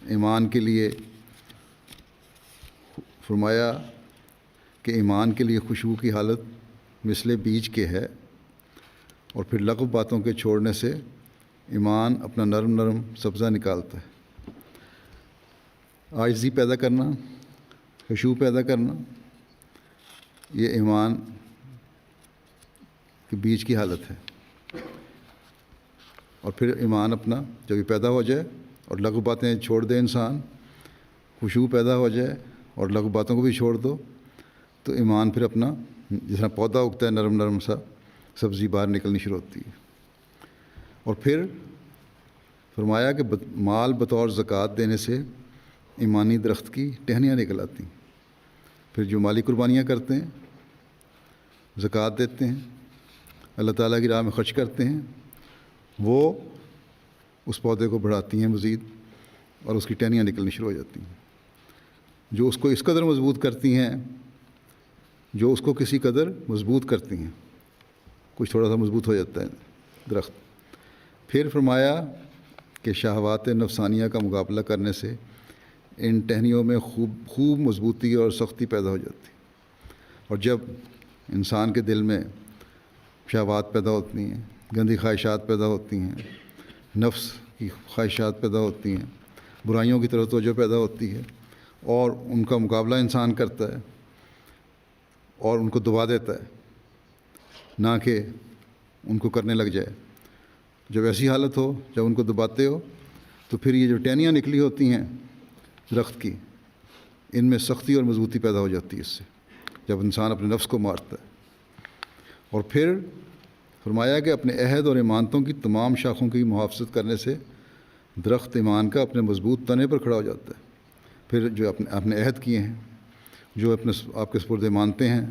ایمان کے لیے فرمایا کہ ایمان کے لیے خشوع کی حالت مثل بیج کے ہے، اور پھر لغو باتوں کے چھوڑنے سے ایمان اپنا نرم نرم سبزہ نکالتا ہے۔ عاجزی پیدا کرنا، خشوع پیدا کرنا، یہ ایمان کے بیج کی حالت ہے۔ اور پھر ایمان اپنا جب یہ پیدا ہو جائے اور لغو باتیں چھوڑ دے انسان، خشوع پیدا ہو جائے اور لغو باتوں کو بھی چھوڑ دو، تو ایمان پھر اپنا جس طرح پودا اگتا ہے نرم نرم سا، سبزی باہر نکلنی شروع ہوتی ہے۔ اور پھر فرمایا کہ مال بطور زکوٰۃ دینے سے ایمانی درخت کی ٹہنیاں نکل آتی ہیں۔ پھر جو مالی قربانیاں کرتے ہیں، زکوٰۃ دیتے ہیں، اللہ تعالیٰ کی راہ میں خرچ کرتے ہیں، وہ اس پودے کو بڑھاتی ہیں مزید، اور اس کی ٹہنیاں نکلنی شروع ہو جاتی ہیں، جو اس کو اس قدر مضبوط کرتی ہیں، جو اس کو کسی قدر مضبوط کرتی ہیں، کچھ تھوڑا سا مضبوط ہو جاتا ہے درخت۔ پھر فرمایا کہ شہوات نفسانیہ کا مقابلہ کرنے سے ان ٹہنیوں میں خوب مضبوطی اور سختی پیدا ہو جاتی ہے۔ اور جب انسان کے دل میں شہوات پیدا ہوتی ہیں، گندی خواہشات پیدا ہوتی ہیں، نفس کی خواہشات پیدا ہوتی ہیں، برائیوں کی طرف توجہ پیدا ہوتی ہے، اور ان کا مقابلہ انسان کرتا ہے اور ان کو دبا دیتا ہے، نہ کہ ان کو کرنے لگ جائے۔ جب ایسی حالت ہو، جب ان کو دباتے ہو، تو پھر یہ جو ٹہنیاں نکلی ہوتی ہیں درخت کی، ان میں سختی اور مضبوطی پیدا ہو جاتی ہے اس سے، جب انسان اپنے نفس کو مارتا ہے۔ اور پھر فرمایا کہ اپنے عہد اور ایمانتوں کی تمام شاخوں کی محافظت کرنے سے درخت ایمان کا اپنے مضبوط تنے پر کھڑا ہو جاتا ہے۔ پھر جو اپنے عہد کیے ہیں، جو آپ کے سپرد مانتے ہیں،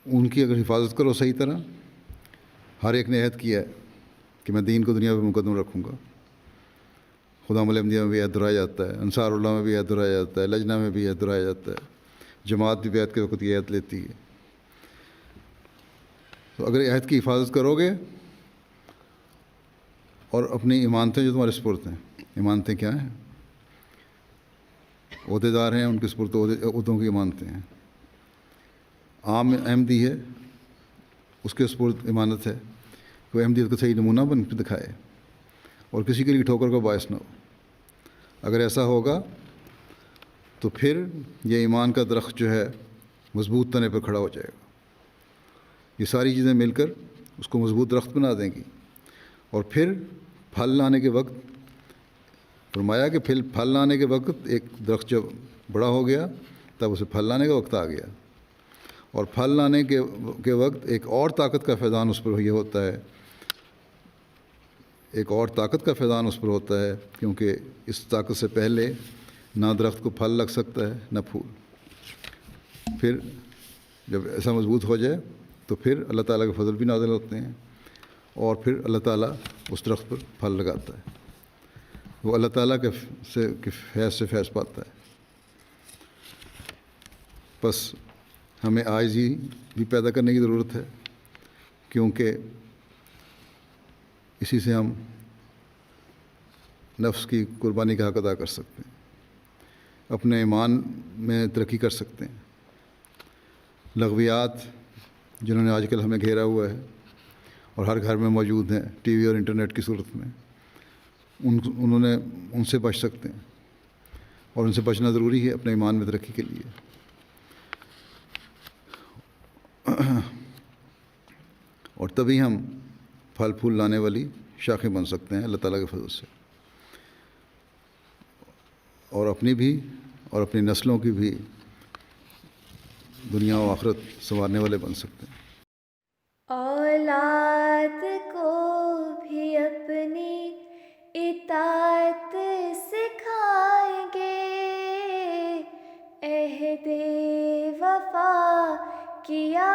ان کی اگر حفاظت کرو صحیح طرح، ہر ایک نے عہد کیا ہے کہ میں دین کو دنیا پہ مقدم رکھوں گا۔ خدام الانبیاء میں بھی عہد دہرایا جاتا ہے، انصار اللہ میں بھی عہد دہرایا جاتا ہے، لجنہ میں بھی عہد دہرایا جاتا ہے، جماعت بھی بیعت کے وقت یہ عہد لیتی ہے۔ تو اگر عہد کی حفاظت کرو گے، اور اپنی ایمانتیں جو تمہارے سپرد ہیں، ایمانتیں کیا ہیں؟ عہدے دار ہیں، ان کے سپرد عہدوں کی ایمانتیں ہیں۔ عام احمدی ہے، اس کے سپرد امانت ہے کہ وہ احمدیت کا صحیح نمونہ بن کے دکھائے اور کسی کے لیے ٹھوکر کا باعث نہ ہو۔ اگر ایسا ہوگا تو پھر یہ ایمان کا درخت جو ہے مضبوط تنے پر کھڑا ہو جائے گا۔ یہ ساری چیزیں مل کر اس کو مضبوط درخت بنا دیں گی۔ اور پھر پھل لانے کے وقت فرمایا کہ پھل لانے کے وقت ایک درخت جب بڑا ہو گیا، تب اسے پھل لانے کا وقت آ گیا، اور پھل لانے کے وقت ایک اور طاقت کا فیضان اس پر یہ ہوتا ہے، ایک اور طاقت کا فیضان اس پر ہوتا ہے، کیونکہ اس طاقت سے پہلے نہ درخت کو پھل لگ سکتا ہے نہ پھول۔ پھر جب ایسا مضبوط ہو جائے تو پھر اللہ تعالیٰ کے فضل بھی نازل ہوتے ہیں، اور پھر اللہ تعالیٰ اس درخت پر پھل لگاتا ہے، وہ اللہ تعالیٰ کے فیض سے فیض پاتا ہے۔ بس ہمیں عاجزی بھی پیدا کرنے کی ضرورت ہے، کیونکہ اسی سے ہم نفس کی قربانی کا حق ادا کر سکتے ہیں، اپنے ایمان میں ترقی کر سکتے ہیں۔ لغویات جنہوں نے آج کل ہمیں گھیرا ہوا ہے اور ہر گھر میں موجود ہیں ٹی وی اور انٹرنیٹ کی صورت میں، ان سے بچ سکتے ہیں، اور ان سے بچنا ضروری ہے اپنے ایمان میں ترقی کے لیے۔ اور تبھی ہم پھل پھول لانے والی شاخیں بن سکتے ہیں اللہ تعالیٰ کے فضل سے، اور اپنی بھی اور اپنی نسلوں کی بھی دنیا و آخرت سنوارنے والے بن سکتے ہیں۔ اولاد کو بھی اپنی اطاعت سکھائیں گے، عہد وفا کیا